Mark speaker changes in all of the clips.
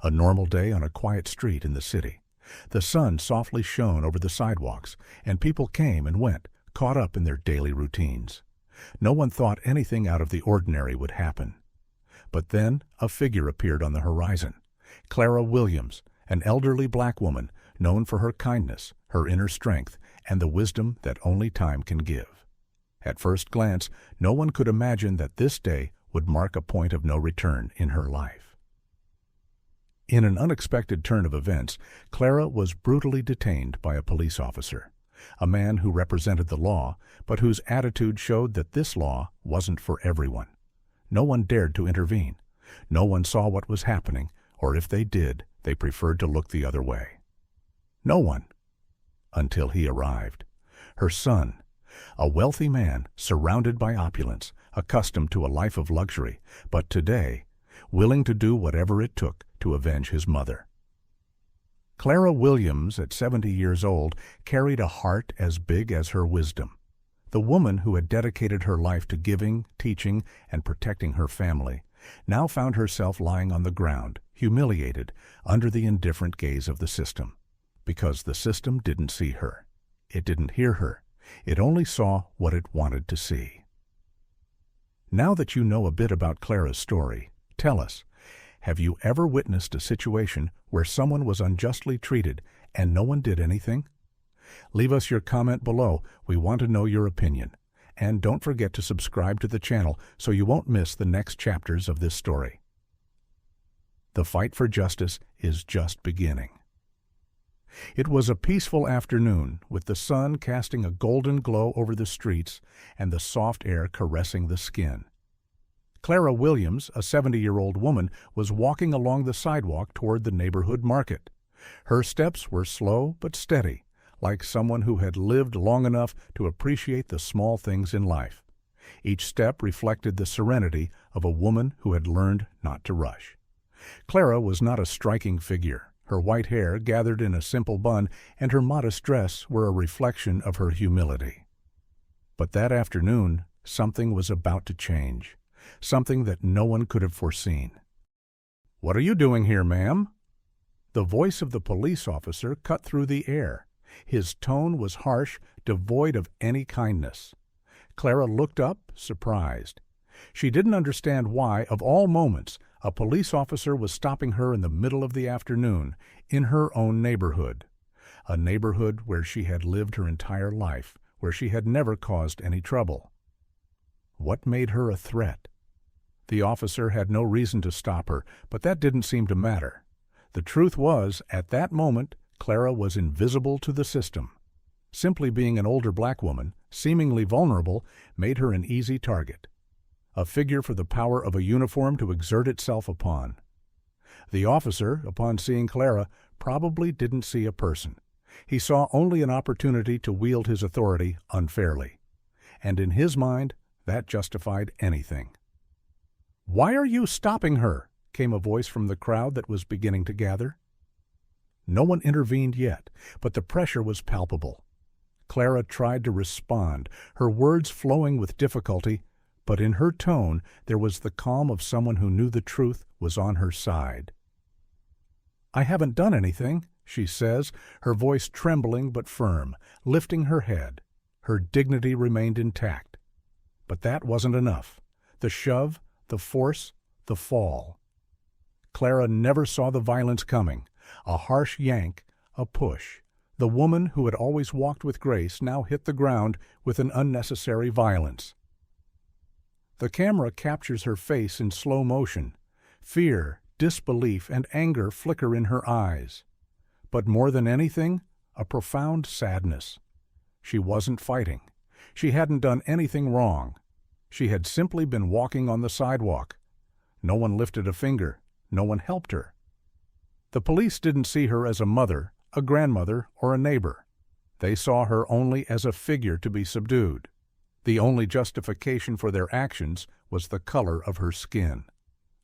Speaker 1: A normal day on a quiet street in the city. The sun softly shone over the sidewalks, and people came and went, caught up in their daily routines. No one thought anything out of the ordinary would happen. But then a figure appeared on the horizon. Clara Williams, an elderly black woman known for her kindness, her inner strength, and the wisdom that only time can give. At first glance, no one could imagine that this day would mark a point of no return in her life. In an unexpected turn of events, Clara was brutally detained by a police officer, a man who represented the law, but whose attitude showed that this law wasn't for everyone. No one dared to intervene. No one saw what was happening, or if they did, they preferred to look the other way. No one. Until he arrived. Her son, a wealthy man surrounded by opulence, accustomed to a life of luxury, but today, willing to do whatever it took to avenge his mother. Clara Williams, at 70 years old, carried a heart as big as her wisdom. The woman who had dedicated her life to giving, teaching, and protecting her family now found herself lying on the ground, humiliated, under the indifferent gaze of the system. Because the system didn't see her. It didn't hear her. It only saw what it wanted to see. Now that you know a bit about Clara's story, tell us, have you ever witnessed a situation where someone was unjustly treated and no one did anything? Leave us your comment below. We want to know your opinion. And don't forget to subscribe to the channel so you won't miss the next chapters of this story. The fight for justice is just beginning. It was a peaceful afternoon, with the sun casting a golden glow over the streets and the soft air caressing the skin. Clara Williams, a 70-year-old woman, was walking along the sidewalk toward the neighborhood market. Her steps were slow but steady, like someone who had lived long enough to appreciate the small things in life. Each step reflected the serenity of a woman who had learned not to rush. Clara was not a striking figure. Her white hair, gathered in a simple bun, and her modest dress were a reflection of her humility. But that afternoon, something was about to change, something that no one could have foreseen. "What are you doing here, ma'am?" The voice of the police officer cut through the air. His tone was harsh, devoid of any kindness. Clara looked up, surprised. She didn't understand why, of all moments, a police officer was stopping her in the middle of the afternoon, in her own neighborhood. A neighborhood where she had lived her entire life, where she had never caused any trouble. What made her a threat? The officer had no reason to stop her, but that didn't seem to matter. The truth was, at that moment, Clara was invisible to the system. Simply being an older black woman, seemingly vulnerable, made her an easy target. A figure for the power of a uniform to exert itself upon. The officer, upon seeing Clara, probably didn't see a person. He saw only an opportunity to wield his authority unfairly. And in his mind, that justified anything. "Why are you stopping her?" came a voice from the crowd that was beginning to gather. No one intervened yet, but the pressure was palpable. Clara tried to respond, her words flowing with difficulty, but in her tone there was the calm of someone who knew the truth was on her side. "I haven't done anything," she says, her voice trembling but firm, lifting her head. Her dignity remained intact. But that wasn't enough. The shove, the force, the fall. Clara never saw the violence coming. A harsh yank, a push. The woman who had always walked with grace now hit the ground with an unnecessary violence. The camera captures her face in slow motion. Fear, disbelief, and anger flicker in her eyes. But more than anything, a profound sadness. She wasn't fighting. She hadn't done anything wrong. She had simply been walking on the sidewalk. No one lifted a finger. No one helped her. The police didn't see her as a mother, a grandmother, or a neighbor. They saw her only as a figure to be subdued. The only justification for their actions was the color of her skin.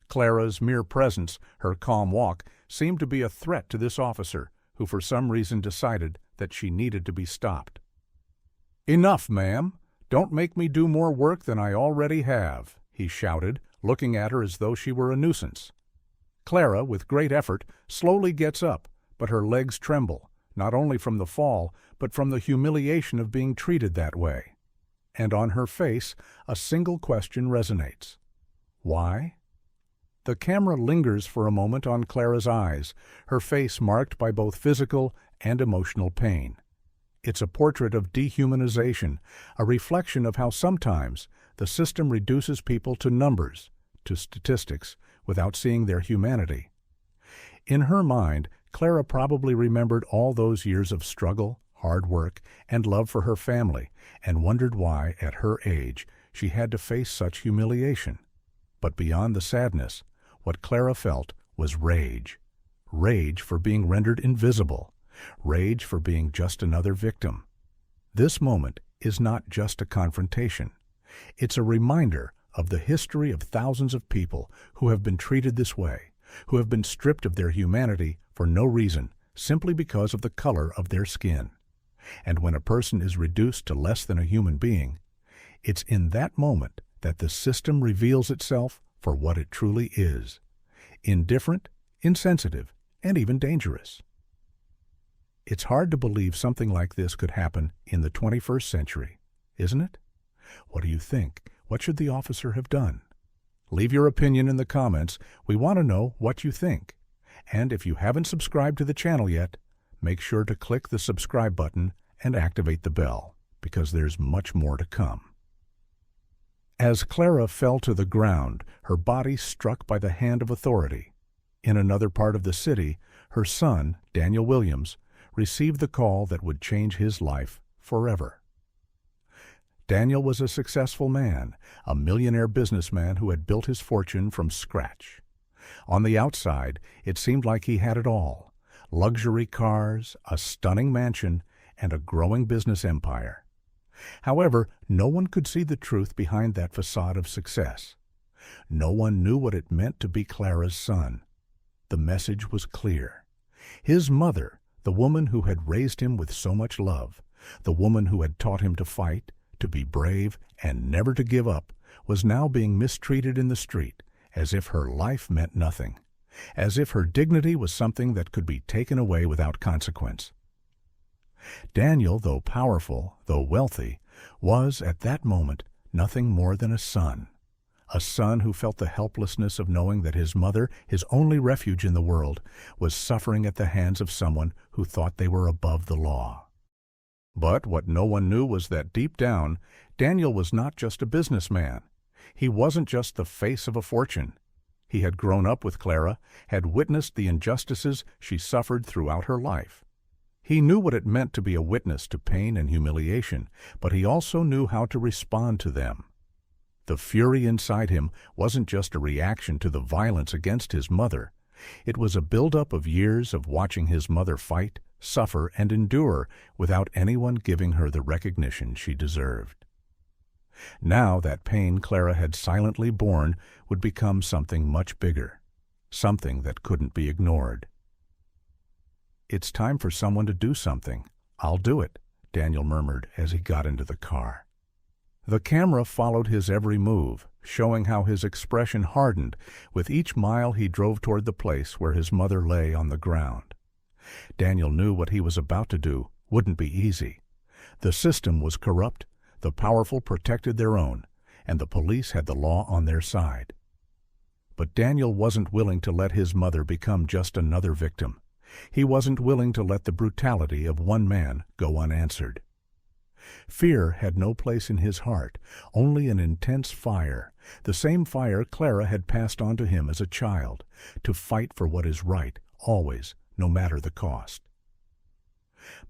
Speaker 1: Clara's mere presence, her calm walk, seemed to be a threat to this officer, who for some reason decided that she needed to be stopped. "Enough, ma'am. Don't make me do more work than I already have," he shouted, looking at her as though she were a nuisance. Clara, with great effort, slowly gets up, but her legs tremble, not only from the fall, but from the humiliation of being treated that way. And on her face, a single question resonates. Why? The camera lingers for a moment on Clara's eyes, her face marked by both physical and emotional pain. It's a portrait of dehumanization, a reflection of how sometimes the system reduces people to numbers, to statistics, without seeing their humanity. In her mind, Clara probably remembered all those years of struggle, hard work, and love for her family, and wondered why, at her age, she had to face such humiliation. But beyond the sadness, what Clara felt was rage. Rage for being rendered invisible. Rage for being just another victim. This moment is not just a confrontation. It's a reminder of the history of thousands of people who have been treated this way, who have been stripped of their humanity for no reason, simply because of the color of their skin. And when a person is reduced to less than a human being, it's in that moment that the system reveals itself for what it truly is: indifferent, insensitive, and even dangerous. It's hard to believe something like this could happen in the 21st century, isn't it? What do you think? What should the officer have done? Leave your opinion in the comments. We want to know what you think. And if you haven't subscribed to the channel yet, make sure to click the subscribe button and activate the bell, because there's much more to come. As Clara fell to the ground, her body struck by the hand of authority. In another part of the city, her son, Daniel Williams, received the call that would change his life forever. Daniel was a successful man, a millionaire businessman who had built his fortune from scratch. On the outside, it seemed like he had it all: luxury cars, a stunning mansion, and a growing business empire. However, no one could see the truth behind that facade of success. No one knew what it meant to be Clara's son. The message was clear. His mother, the woman who had raised him with so much love, the woman who had taught him to fight, to be brave, and never to give up, was now being mistreated in the street, as if her life meant nothing, as if her dignity was something that could be taken away without consequence. Daniel, though powerful, though wealthy, was, at that moment, nothing more than a son who felt the helplessness of knowing that his mother, his only refuge in the world, was suffering at the hands of someone who thought they were above the law. But what no one knew was that deep down, Daniel was not just a businessman. He wasn't just the face of a fortune. He had grown up with Clara, had witnessed the injustices she suffered throughout her life. He knew what it meant to be a witness to pain and humiliation, but he also knew how to respond to them. The fury inside him wasn't just a reaction to the violence against his mother. It was a buildup of years of watching his mother fight, suffer, and endure without anyone giving her the recognition she deserved. Now that pain Clara had silently borne would become something much bigger, something that couldn't be ignored. "It's time for someone to do something. I'll do it," Daniel murmured as he got into the car. The camera followed his every move, showing how his expression hardened with each mile he drove toward the place where his mother lay on the ground. Daniel knew what he was about to do wouldn't be easy. The system was corrupt, the powerful protected their own, and the police had the law on their side. But Daniel wasn't willing to let his mother become just another victim. He wasn't willing to let the brutality of one man go unanswered. Fear had no place in his heart, only an intense fire, the same fire Clara had passed on to him as a child, to fight for what is right, always, no matter the cost.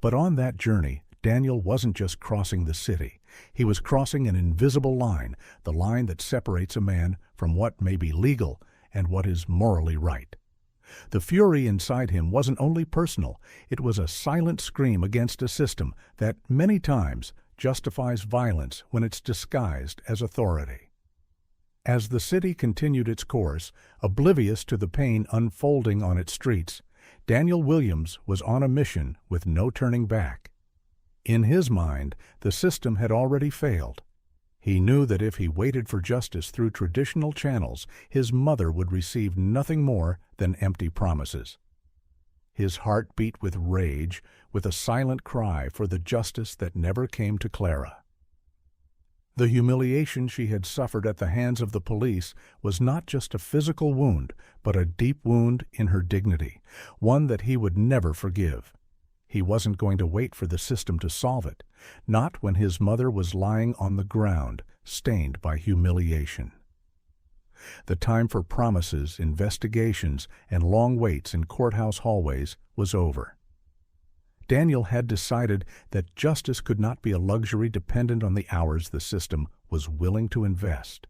Speaker 1: But on that journey, Daniel wasn't just crossing the city. He was crossing an invisible line, the line that separates a man from what may be legal and what is morally right. The fury inside him wasn't only personal, it was a silent scream against a system that, many times, justifies violence when it's disguised as authority. As the city continued its course, oblivious to the pain unfolding on its streets, Daniel Williams was on a mission with no turning back. In his mind, the system had already failed. He knew that if he waited for justice through traditional channels, his mother would receive nothing more than empty promises. His heart beat with rage, with a silent cry for the justice that never came to Clara. The humiliation she had suffered at the hands of the police was not just a physical wound, but a deep wound in her dignity, one that he would never forgive. He wasn't going to wait for the system to solve it, not when his mother was lying on the ground, stained by humiliation. The time for promises, investigations, and long waits in courthouse hallways was over. Daniel had decided that justice could not be a luxury dependent on the hours the system was willing to invest.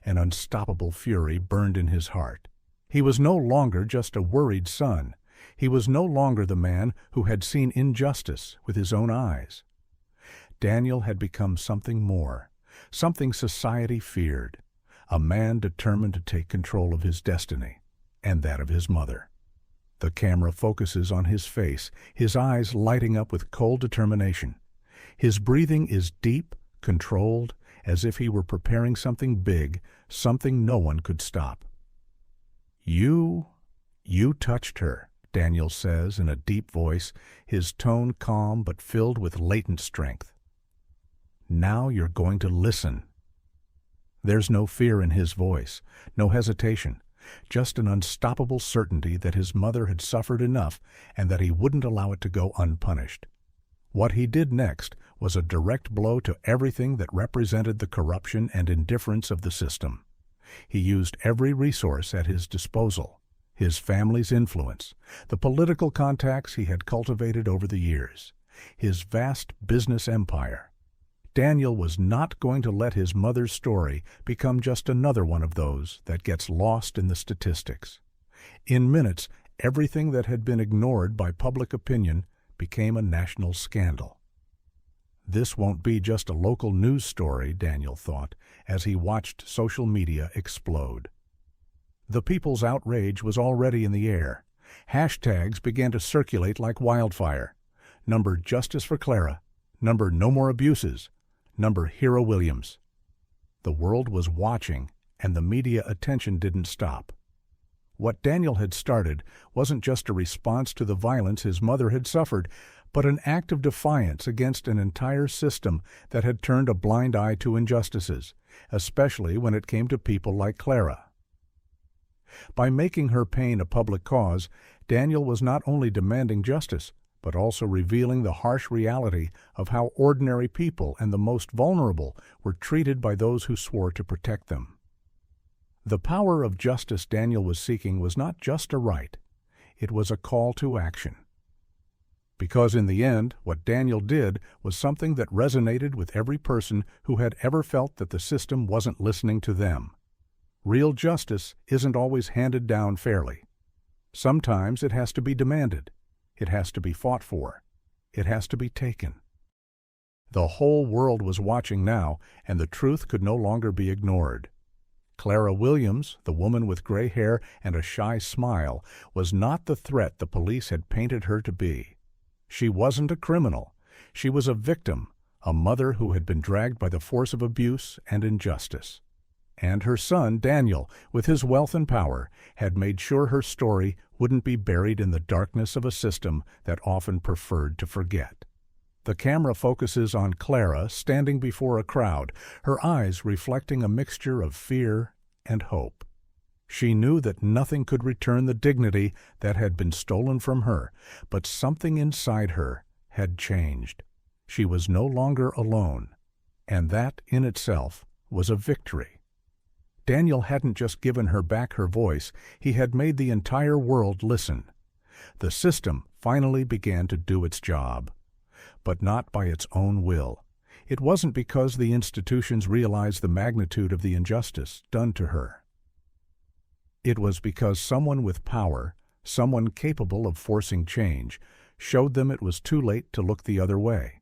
Speaker 1: An unstoppable fury burned in his heart. He was no longer just a worried son. He was no longer the man who had seen injustice with his own eyes. Daniel had become something more, something society feared, a man determined to take control of his destiny and that of his mother. The camera focuses on his face, his eyes lighting up with cold determination. His breathing is deep, controlled, as if he were preparing something big, something no one could stop. You touched her," Daniel says in a deep voice, his tone calm but filled with latent strength. "Now you're going to listen." There's no fear in his voice, no hesitation, just an unstoppable certainty that his mother had suffered enough and that he wouldn't allow it to go unpunished. What he did next was a direct blow to everything that represented the corruption and indifference of the system. He used every resource at his disposal: his family's influence, the political contacts he had cultivated over the years, his vast business empire. Daniel was not going to let his mother's story become just another one of those that gets lost in the statistics. In minutes, everything that had been ignored by public opinion became a national scandal. This won't be just a local news story, Daniel thought, as he watched social media explode. The people's outrage was already in the air. Hashtags began to circulate like wildfire. Number Justice for Clara, number No More Abuses, number Clara Williams. The world was watching, and the media attention didn't stop. What Daniel had started wasn't just a response to the violence his mother had suffered, but an act of defiance against an entire system that had turned a blind eye to injustices, especially when it came to people like Clara. By making her pain a public cause, Daniel was not only demanding justice, but also revealing the harsh reality of how ordinary people and the most vulnerable were treated by those who swore to protect them. The power of justice Daniel was seeking was not just a right, it was a call to action. Because in the end, what Daniel did was something that resonated with every person who had ever felt that the system wasn't listening to them. Real justice isn't always handed down fairly. Sometimes it has to be demanded. It has to be fought for. It has to be taken. The whole world was watching now, and the truth could no longer be ignored. Clara Williams, the woman with gray hair and a shy smile, was not the threat the police had painted her to be. She wasn't a criminal. She was a victim, a mother who had been dragged by the force of abuse and injustice. And her son, Daniel, with his wealth and power, had made sure her story wouldn't be buried in the darkness of a system that often preferred to forget. The camera focuses on Clara standing before a crowd, her eyes reflecting a mixture of fear and hope. She knew that nothing could return the dignity that had been stolen from her, but something inside her had changed. She was no longer alone, and that in itself was a victory. Daniel hadn't just given her back her voice, he had made the entire world listen. The system finally began to do its job, but not by its own will. It wasn't because the institutions realized the magnitude of the injustice done to her. It was because someone with power, someone capable of forcing change, showed them it was too late to look the other way.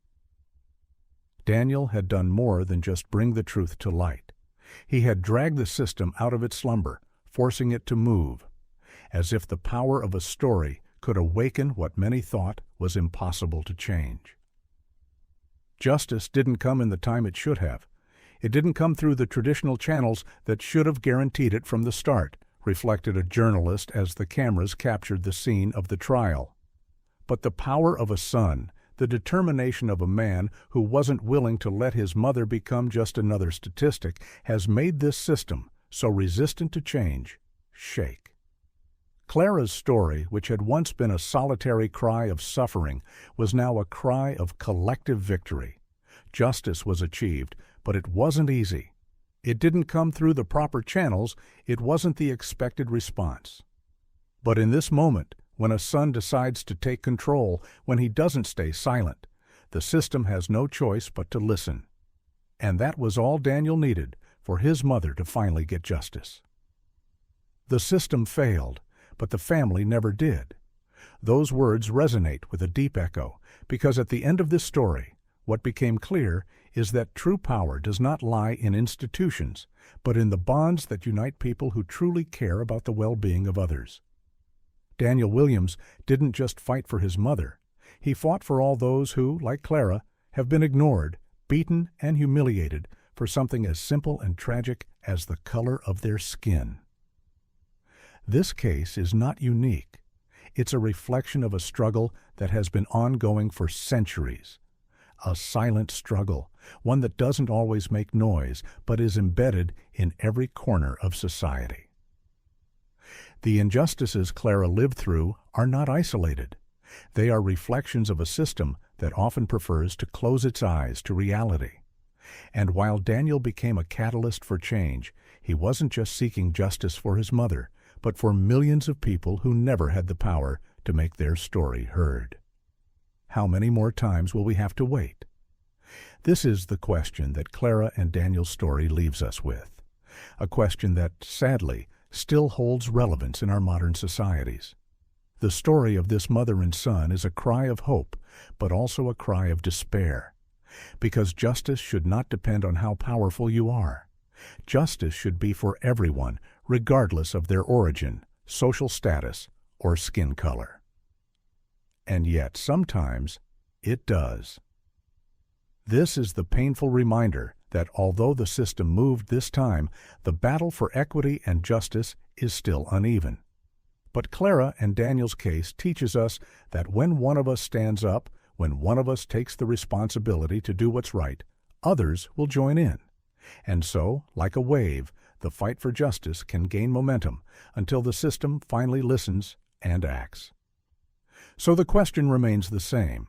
Speaker 1: Daniel had done more than just bring the truth to light. He had dragged the system out of its slumber, forcing it to move, as if the power of a story could awaken what many thought was impossible to change. Justice didn't come in the time it should have. It didn't come through the traditional channels that should have guaranteed it from the start, reflected a journalist as the cameras captured the scene of the trial. But the power of a son, the determination of a man who wasn't willing to let his mother become just another statistic, has made this system, so resistant to change, shake. Clara's story, which had once been a solitary cry of suffering, was now a cry of collective victory. Justice was achieved, but it wasn't easy. It didn't come through the proper channels, it wasn't the expected response. But in this moment, when a son decides to take control, when he doesn't stay silent, the system has no choice but to listen. And that was all Daniel needed for his mother to finally get justice. The system failed, but the family never did. Those words resonate with a deep echo, because at the end of this story, what became clear is that true power does not lie in institutions, but in the bonds that unite people who truly care about the well-being of others. Daniel Williams didn't just fight for his mother. He fought for all those who, like Clara, have been ignored, beaten, and humiliated for something as simple and tragic as the color of their skin. This case is not unique. It's a reflection of a struggle that has been ongoing for centuries. A silent struggle, one that doesn't always make noise, but is embedded in every corner of society. The injustices Clara lived through are not isolated. They are reflections of a system that often prefers to close its eyes to reality. And while Daniel became a catalyst for change, he wasn't just seeking justice for his mother, but for millions of people who never had the power to make their story heard. How many more times will we have to wait? This is the question that Clara and Daniel's story leaves us with, a question that, sadly, still holds relevance in our modern societies. The story of this mother and son is a cry of hope, but also a cry of despair, because justice should not depend on how powerful you are. Justice should be for everyone, regardless of their origin, social status, or skin color. And yet, sometimes, it does. This is the painful reminder that although the system moved this time, the battle for equity and justice is still uneven. But Clara and Daniel's case teaches us that when one of us stands up, when one of us takes the responsibility to do what's right, others will join in. And so, like a wave, the fight for justice can gain momentum until the system finally listens and acts. So the question remains the same: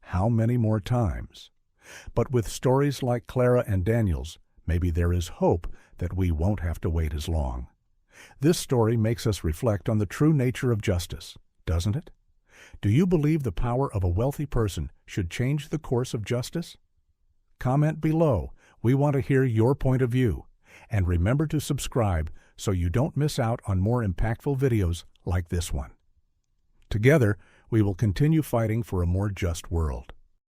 Speaker 1: how many more times? But with stories like Clara and Daniel's, maybe there is hope that we won't have to wait as long. This story makes us reflect on the true nature of justice, doesn't it? Do you believe the power of a wealthy person should change the course of justice? Comment below. We want to hear your point of view. And remember to subscribe so you don't miss out on more impactful videos like this one. Together, we will continue fighting for a more just world.